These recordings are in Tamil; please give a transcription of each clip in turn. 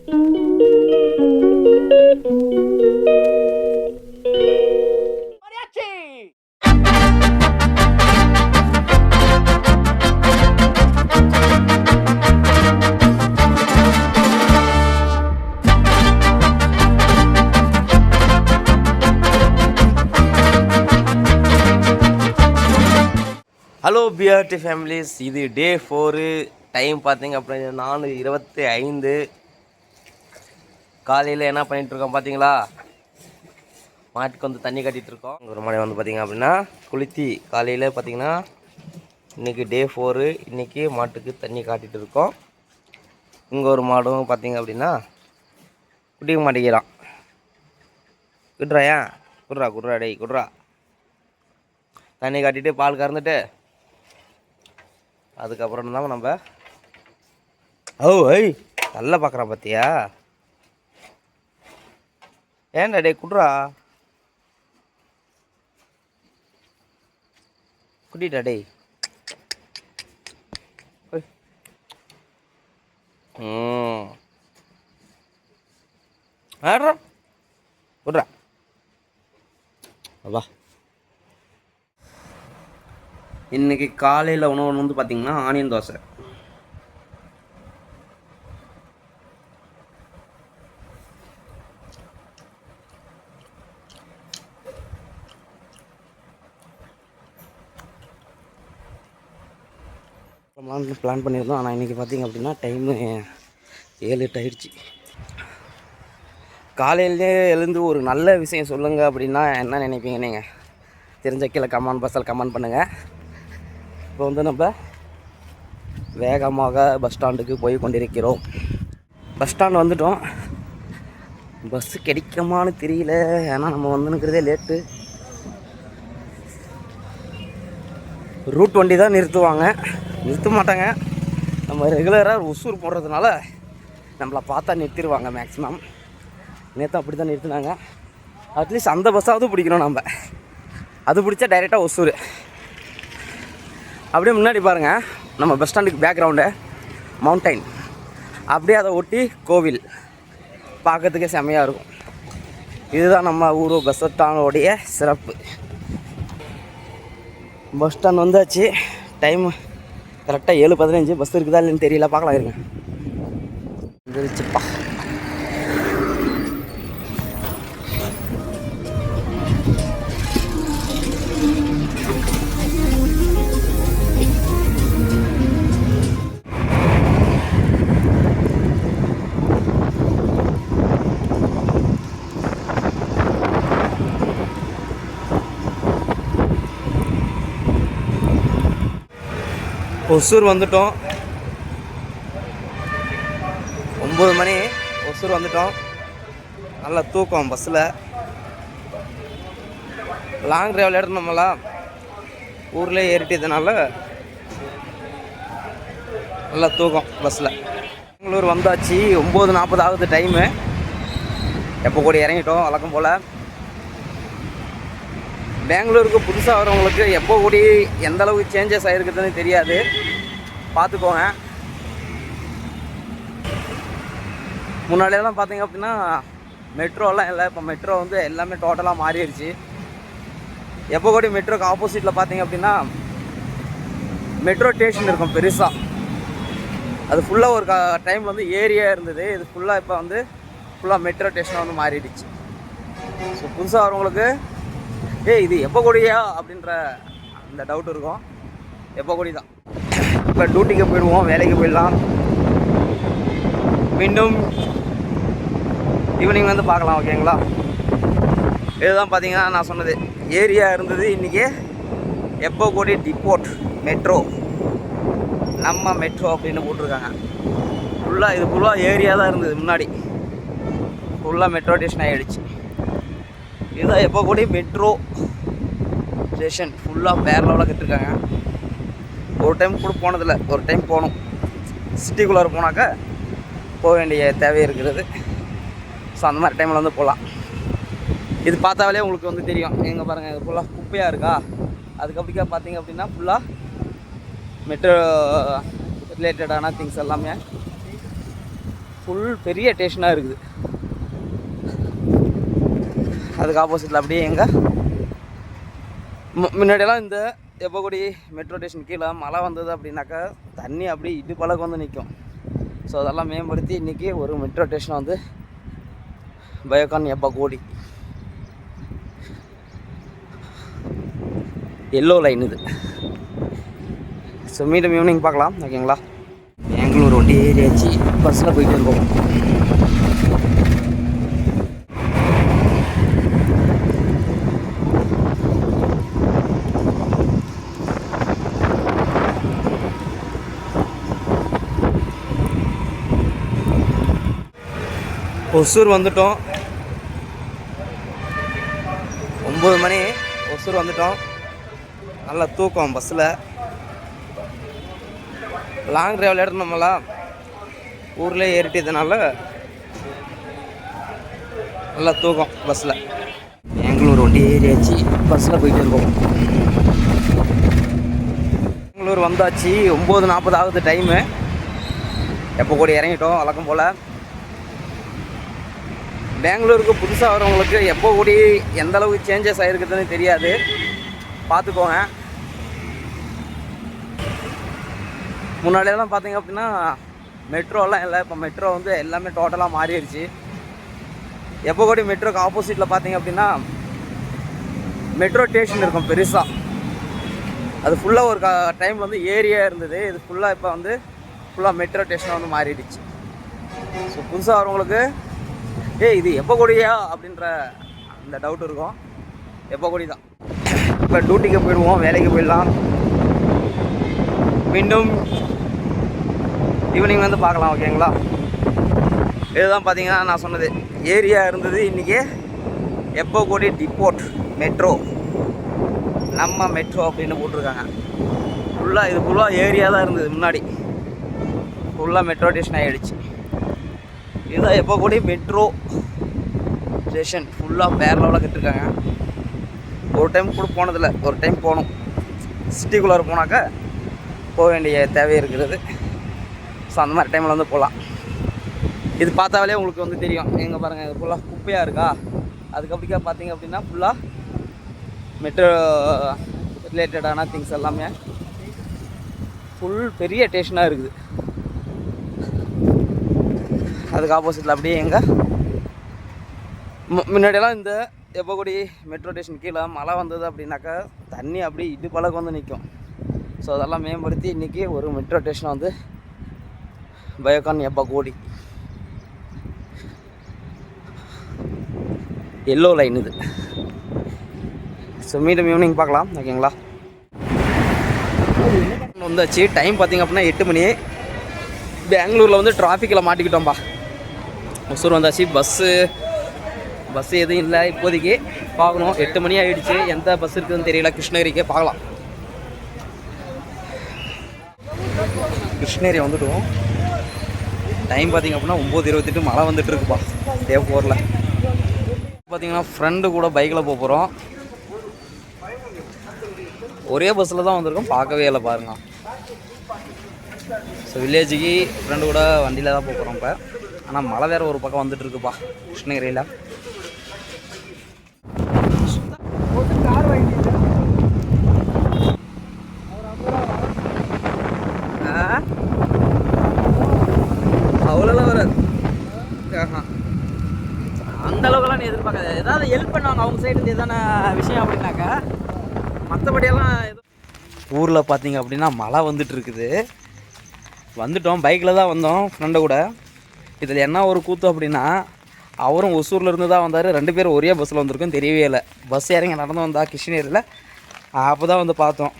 ஹலோ பிஆர்டி ஃபேமிலிஸ், இது டே 4. டைம் பார்த்தீங்க அப்படின்னா 4:25. காலையில் என்ன பண்ணிகிட்ருக்கோம் பார்த்தீங்களா? மாட்டுக்கு வந்து தண்ணி கட்டிகிட்ருக்கோம். ஒரு மாடு வந்து பார்த்திங்க அப்படின்னா குளித்தி காலையில் பார்த்திங்கன்னா இன்றைக்கி டே 4. இன்றைக்கி மாட்டுக்கு தண்ணி காட்டிகிட்டு இருக்கோம். இங்கே ஒரு மாடும் பார்த்திங்க அப்படின்னா குட்டிக்க மாட்டேங்கிறான். குட்றாயா குட்றா டேய் குட்றா. தண்ணி காட்டிட்டு பால் கறந்துட்டு அதுக்கப்புறம் தான் நம்ம ஐய் நல்லா பார்க்குறான் பார்த்தியா? ஏன்டா டே குட்றா குட்டிட்டா டேய். ஆடுறா குட்றா வா. இன்றைக்கி காலையில் உணவு வந்து பார்த்திங்கன்னா ஆனியன் தோசை. பிளான் பண்ணியிருந்தோம். ஆனால் இன்றைக்கி பார்த்திங்க அப்படின்னா டைமு 7:08 ஆயிடுச்சு. காலையிலே எழுந்து ஒரு நல்ல விஷயம் சொல்லுங்கள் அப்படின்னா என்ன நினைப்பீங்க நீங்கள்? தெரிஞ்ச கீழே கமெண்ட் பாக்ஸில் கமெண்ட் பண்ணுங்கள். இப்போ வந்து நம்ம வேகமாக பஸ் ஸ்டாண்டுக்கு போய் கொண்டிருக்கிறோம். பஸ் ஸ்டாண்டு வந்துட்டோம். பஸ்ஸு கிடைக்குமான்னு தெரியல, ஏன்னா நம்ம வந்துனுக்கிறதே லேட்டு. ரூட் வண்டி தான் நிறுத்துவாங்க, நிறுத்த மாட்டாங்க. நம்ம ரெகுலராக ஒசூர் போடுறதுனால நம்மளை பார்த்தா நிறுத்திடுவாங்க மேக்ஸிமம். நேற்று அப்படி தான் நிறுத்தினாங்க. அட்லீஸ்ட் அந்த பஸ்ஸாவது பிடிக்கணும் நம்ம. அது பிடிச்சா டைரெக்டாக ஒசூர். அப்படியே முன்னாடி பாருங்கள், நம்ம பஸ் ஸ்டாண்டுக்கு பேக்ரவுண்டு மவுண்டைன், அப்படியே அதை ஒட்டி கோவில் பார்க்கறதுக்கே செம்மையாக இருக்கும். இதுதான் நம்ம ஊர் பஸ் ஸ்டாண்டோடைய சிறப்பு. பஸ் ஸ்டாண்ட் வந்தாச்சு. டைம் கரெக்டாக 7:15. பஸ் இருக்குதா இல்லைன்னு தெரியல, பார்க்கலாம் இருங்க. வந்துருச்சுப்பா. ஒசூர் வந்துட்டோம். 9 மணி. ஒசூர் வந்துட்டோம். நல்லா தூக்கம் பஸ்ஸில். லாங் ட்ரைவில் எடுத்து நம்மளாம் ஊரில் ஏறிட்டதுனால நல்லா தூக்கம் பஸ்ஸில். பெங்களூர் வந்தாச்சு. 9:40 ஆகுது டைமு. எப்போ கூட இறங்கிட்டோம் வழக்கம் போல். பெங்களூருக்கு புதுசாக வரவங்களுக்கு எப்போ கூடி எந்த அளவுக்கு சேஞ்சஸ் ஆகிருக்குதுன்னு தெரியாது, பார்த்துக்கோங்க. முன்னாடியெல்லாம் பார்த்தீங்க அப்படின்னா மெட்ரோலாம் இல்லை. இப்போ மெட்ரோ வந்து எல்லாமே டோட்டலாக மாறிடுச்சு. எப்போ கூடி மெட்ரோக்கு ஆப்போசிட்டில் பார்த்தீங்க அப்படின்னா மெட்ரோ ஸ்டேஷன் இருக்கும் பெருசாக. அது ஃபுல்லாக ஒரு டைமில் வந்து ஏரியா இருந்தது. இது ஃபுல்லாக இப்போ வந்து ஃபுல்லாக மெட்ரோ ஸ்டேஷனாக வந்து மாறிடுச்சு. ஸோ புதுசாக வரவங்களுக்கு இது எப்போ கூடியா அப்படின்ற அந்த டவுட் இருக்கும். எப்போ கூடி தான். இப்போ டியூட்டிக்கு போயிடுவோம், வேலைக்கு போயிடலாம். மீண்டும் ஈவினிங் வந்து பார்க்கலாம், ஓகேங்களா? இதுதான் பார்த்தீங்கன்னா நான் சொன்னது ஏரியா இருந்தது. இன்றைக்கி எப்போ கூடி டிப்போர்ட் மெட்ரோ, நம்ம மெட்ரோ அப்படின்னு போட்டிருக்காங்க. ஃபுல்லாக இது ஃபுல்லாக ஏரியா தான் இருந்தது முன்னாடி. ஃபுல்லாக மெட்ரோ ஸ்டேஷன் ஆகிடுச்சு. இதுதான் எப்போ கூடி மெட்ரோ ஸ்டேஷன். ஃபுல்லாக வேறு லெவலில் கட்டிருக்காங்க. ஒரு டைம் கூட போனதில்லை, ஒரு டைம் போகணும். சிட்டிக்குள்ளார போனாக்கா போக வேண்டிய தேவை இருக்கிறது. ஸோ அந்த மாதிரி டைமில் வந்து போகலாம். இது பார்த்தாலே உங்களுக்கு வந்து தெரியும். எங்கே பாருங்கள், இது ஃபுல்லாக குப்பையாக இருக்கா. அதுக்கப்புறம் பார்த்தீங்க அப்படின்னா ஃபுல்லாக மெட்ரோ ரிலேட்டடான திங்ஸ் எல்லாமே ஃபுல் பெரிய ஸ்டேஷனாக இருக்குது. அதுக்கு ஆப்போசிட்டில் அப்படியே எங்கே முன்னாடியெல்லாம் இந்த எப்போக்குடி மெட்ரோ ஸ்டேஷன் கீழே மழை வந்தது அப்படின்னாக்கா தண்ணி அப்படியே இடுப்பளவுக்கு வந்து நிற்கும். ஸோ அதெல்லாம் மேம்படுத்தி இன்றைக்கி ஒரு மெட்ரோ ஸ்டேஷனை வந்து பயோகான் எப்போக்குடி எல்லோ லைன் இது. ஸோ மீண்டும் ஈவினிங் பார்க்கலாம், ஓகேங்களா. பெங்களூர் வண்டி ஏறியாச்சு, பஸ்ஸில் போயிட்டு இருக்கோம். ஒசூர் வந்துட்டோம், 9 மணி. ஒசூர் வந்துட்டோம். நல்லா தூக்கம் பஸ்ஸில். லாங் ட்ரைவில் எடுத்தோம்லாம் ஊரில் ஏறிட்டதுனால நல்லா தூக்கம் பஸ்ஸில். பெங்களூர் வண்டி ஏறியாச்சு, பஸ்ஸில் போயிட்டு இருக்கோம். பெங்களூர் வந்தாச்சு, 9:40 ஆகுது டைமு. எப்போ கூட இறங்கிட்டோம் வழக்கம் போல். பெங்களூருக்கு புதுசாக வரவங்களுக்கு எப்போ கூடி எந்த அளவுக்கு சேஞ்சஸ் ஆகிருக்குதுன்னு தெரியாது, பார்த்துக்கோங்க. முன்னாடியெல்லாம் பார்த்தீங்க அப்படின்னா மெட்ரோலாம் இல்லை, இப்போ மெட்ரோ வந்து எல்லாமே டோட்டலாக மாறிடுச்சு. எப்போ கூட மெட்ரோக்கு ஆப்போசிட்டில் பார்த்தீங்க அப்படின்னா மெட்ரோ ஸ்டேஷன் இருக்கும் பெருசாக. அது ஃபுல்லாக ஒரு டைமில் வந்து ஏரியா இருந்தது. இது ஃபுல்லாக இப்போ வந்து ஃபுல்லாக மெட்ரோ ஸ்டேஷனாக வந்து மாறிடுச்சு. ஸோ புதுசாக வரவங்களுக்கு இது எப்போ கூடியா அப்படின்ற அந்த டவுட் இருக்கும். எப்போ கூடி தான். இப்போ டியூட்டிக்கு போயிடுவோம், வேலைக்கு போயிடலாம். மீண்டும் ஈவினிங் வந்து பார்க்கலாம், ஓகேங்களா. இதுதான் பார்த்தீங்கன்னா நான் சொன்னது ஏரியா இருந்தது. இன்றைக்கி எப்போ கூடி டிப்போர்ட் மெட்ரோ, நம்ம மெட்ரோ அப்படின்னு போட்டிருக்காங்க. ஃபுல்லாக இது ஃபுல்லாக ஏரியா தான் இருந்தது முன்னாடி. ஃபுல்லாக மெட்ரோ ஸ்டேஷன் ஆகிடுச்சு. இதுதான் எப்போ கூடி மெட்ரோ ஸ்டேஷன். ஃபுல்லாக வேறு லெவலில் கட்டிருக்காங்க. ஒரு டைம் கூட போனதில்லை, ஒரு டைம் போகணும். சிட்டிக்குள்ளார போனாக்கா போக வேண்டிய தேவை இருக்கிறது. ஸோ அந்த மாதிரி டைமில் வந்து போகலாம். இது பார்த்தாலே உங்களுக்கு வந்து தெரியும். எங்கே பாருங்கள், இது ஃபுல்லாக குப்பையாக இருக்கா. அதுக்கப்புறம் பார்த்தீங்க அப்படின்னா ஃபுல்லாக மெட்ரோ ரிலேட்டடான திங்ஸ் எல்லாமே ஃபுல் பெரிய ஸ்டேஷனாக இருக்குது. அதுக்கு ஆப்போசிட்டில் அப்படியே எங்கே முன்னாடியெல்லாம் இந்த எப்போக்குடி மெட்ரோ ஸ்டேஷன் கீழே மழை வந்தது அப்படின்னாக்கா தண்ணி அப்படியே இடுப்பளவுக்கு வந்து நிற்கும். ஸோ அதெல்லாம் மேம்படுத்தி இன்றைக்கி ஒரு மெட்ரோ ஸ்டேஷனை வந்து பயோகான் எப்போக்குடி எல்லோ லைன் இது. ஸோ மீண்டும் ஈவினிங் பார்க்கலாம், ஓகேங்களா. வந்தாச்சு. டைம் பார்த்திங்க அப்படின்னா 8 மணி. பெங்களூரில் வந்து டிராஃபிக்கில் மாட்டிக்கிட்டோம்பா. ஒசூர் வந்தாச்சு. பஸ்ஸு எதுவும் இல்லை இப்போதைக்கு. பார்க்கணும், 8 மணி ஆகிடுச்சு. எந்த பஸ் இருக்குதுன்னு தெரியல. கிருஷ்ணகிரிக்கே பார்க்கலாம். கிருஷ்ணகிரி வந்துவிடுவோம். டைம் பார்த்திங்க அப்படின்னா 9:28. மழை வந்துட்டு இருக்குப்பா டே 4ல். பார்த்திங்கன்னா ஃப்ரெண்டு கூட பைக்கில் போகிறோம். ஒரே பஸ்ஸில் தான் வந்திருக்கோம், பார்க்கவே இல்லை பாருங்க. ஸோ வில்லேஜுக்கு ஃப்ரெண்டு கூட வண்டியில் தான் போகிறோம் இப்போ. ஆனால் மழை வேறு ஒரு பக்கம் வந்துட்டு இருக்குப்பா கிருஷ்ணகிரியில். அவ்வளோலாம் வராது. அந்த அளவுக்குலாம் நீ எதிர்பார்க்காது. ஏதாவது ஹெல்ப் பண்ணுவாங்க அவங்க சைடு எதான விஷயம் அப்படின்னாக்கா. மற்றபடியெல்லாம் ஊரில் பார்த்தீங்க அப்படின்னா மழை வந்துட்டு இருக்குது. வந்துட்டோம், பைக்கில் தான் வந்தோம் ஃப்ரெண்டை கூட. இதில் என்ன ஒரு கூத்து அப்படின்னா, அவரும் ஒசூரில் இருந்து தான் வந்தார். 2 பேரும் ஒரே பஸ்ஸில் வந்திருக்கோம், தெரியவே இல்லை. பஸ் இறங்கி நடந்து வந்தா கிருஷ்ணகிரியில். அப்போ தான் வந்து பார்த்தோம்.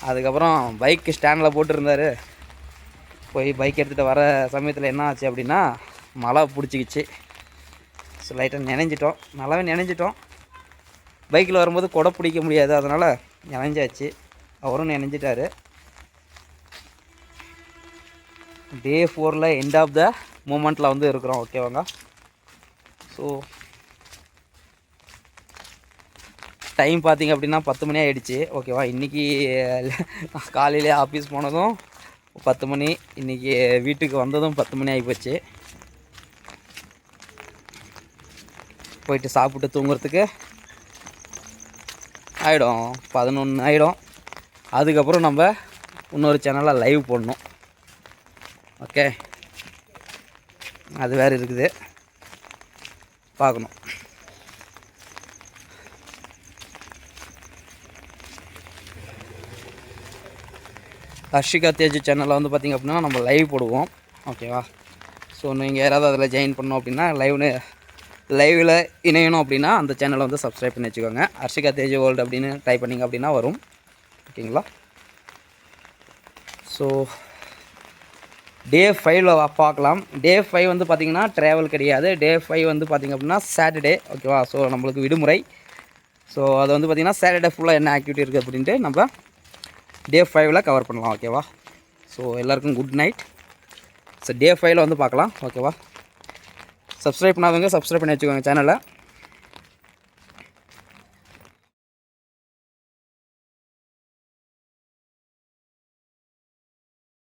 அதுக்கப்புறம் பைக் ஸ்டாண்டில் போட்டுருந்தார். போய் பைக் எடுத்துகிட்டு வர சமயத்தில் என்ன ஆச்சு அப்படின்னா மழை பிடிச்சிக்கிச்சு. ஸோ லைட்டாக நினைஞ்சிட்டோம், நல்லாவே நினைஞ்சிட்டோம். பைக்கில் வரும்போது கொடை பிடிக்க முடியாது, அதனால் நினைஞ்சாச்சு. அவரும் நினைஞ்சிட்டார். டே 4ல் எண்ட் ஆஃப் த மூமெண்ட்டில் வந்து இருக்கிறோம், ஓகேவாங்க. ஸோ டைம் பார்த்திங்க அப்படின்னா 10 மணி ஆகிடுச்சு, ஓகேவா. இன்றைக்கி காலையிலே ஆஃபீஸ் போனதும் 10 மணி, இன்றைக்கி வீட்டுக்கு வந்ததும் 10 மணி ஆகிப்போச்சு. போயிட்டு சாப்பிட்டு தூங்குறதுக்கு ஆகிடும் 11 ஆகிடும். அதுக்கப்புறம் நம்ம இன்னொரு சேனலில் லைவ் போடணும். ஓகே, அது வேறு இருக்குது, பார்க்கணும். ஹர்ஷிகா தேஜ் சேனலில் வந்து பார்த்திங்க அப்படின்னா நம்ம லைவ் போடுவோம். ஓகேவா? ஸோ நீங்கள் யாராவது அதில் ஜாயின் பண்ணோம் அப்படின்னா லைவில் இணையணும் அப்படின்னா அந்த சேனலை வந்து சப்ஸ்கிரைப் பண்ணி வச்சுக்கோங்க. ஹர்ஷிகா தேஜ் வேர்ல்டு அப்படின்னு டைப் பண்ணிங்க அப்படின்னா வரும். ஓகேங்களா? ஸோ டே 5 பார்க்கலாம். டே 5 வந்து பார்த்திங்கன்னா ட்ராவல் கிடையாது. டே 5 வந்து பார்த்திங்க அப்படின்னா சாட்டர்டே. ஓகேவா? ஸோ நம்மளுக்கு விடுமுறை. ஸோ அது வந்து பார்த்திங்கன்னா சாட்டர்டே ஃபுல்லாக என்ன ஆக்டிவிட்டி இருக்குது அப்படின்ட்டு நம்ம டே 5 கவர் பண்ணலாம். ஓகேவா? ஸோ எல்லாருக்கும் குட் நைட். ஸோ டே 5 வந்து பார்க்கலாம். ஓகேவா? சப்ஸ்கிரைப் பண்ணாதவங்க சப்ஸ்கிரைப் பண்ணி வச்சுக்கோங்க சேனலை.